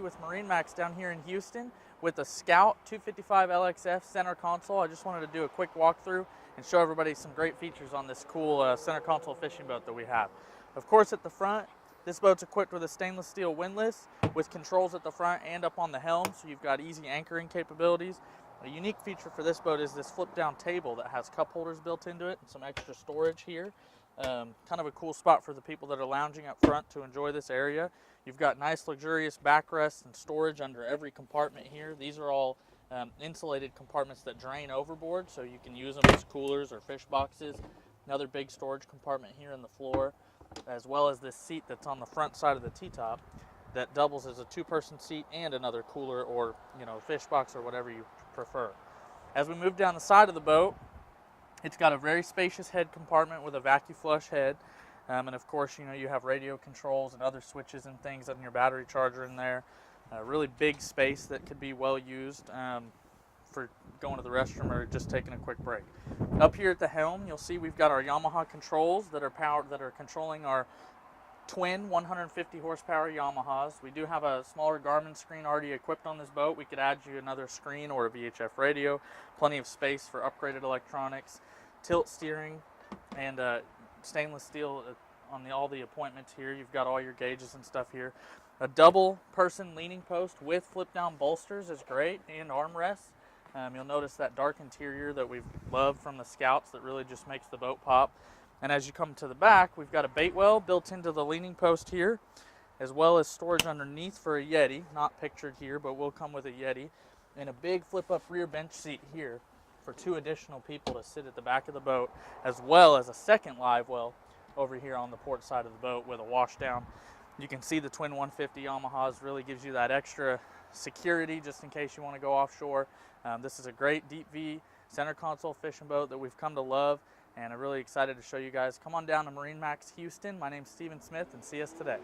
with MarineMax down here in Houston with a Scout 255 LXF center console. I just wanted to do a quick walkthrough and show everybody some great features on this cool center console fishing boat that we have. Of course, at the front, this boat's equipped with a stainless steel windlass with controls at the front and up on the helm, so you've got easy anchoring capabilities. A unique feature for this boat is this flip-down table that has cup holders built into it and some extra storage here. Kind of a cool spot for the people that are lounging up front to enjoy this area. You've got nice luxurious backrests and storage under every compartment here. These are all insulated compartments that drain overboard, so you can use them as coolers or fish boxes. Another big storage compartment here in the floor, as well as this seat that's on the front side of the T-top that doubles as a two-person seat and another cooler or fish box or whatever you prefer. As we move down the side of the boat, it's got a very spacious head compartment with a vacuum flush head, and of course you have radio controls and other switches and things and your battery charger in there. A really big space that could be well used for going to the restroom or just taking a quick break. Up here at the helm, you'll see we've got our Yamaha controls that are controlling our twin 150 horsepower Yamahas. We do have a smaller Garmin screen already equipped on this boat. We could add you another screen or a VHF radio. Plenty of space for upgraded electronics, tilt steering, and stainless steel on all the appointments here. You've got all your gauges and stuff here. A double person leaning post with flip down bolsters is great, and armrests. You'll notice that dark interior that we've loved from the Scouts that really just makes the boat pop. And as you come to the back, we've got a bait well built into the leaning post here, as well as storage underneath for a Yeti, not pictured here, but will come with a Yeti, and a big flip-up rear bench seat here for 2 additional people to sit at the back of the boat, as well as a second live well over here on the port side of the boat with a wash down. You can see the twin 150 Yamahas really gives you that extra security just in case you want to go offshore. This is a great deep V center console fishing boat that we've come to love, and I'm really excited to show you guys. Come on down to MarineMax Houston. My name's Steven Smith, and see us today.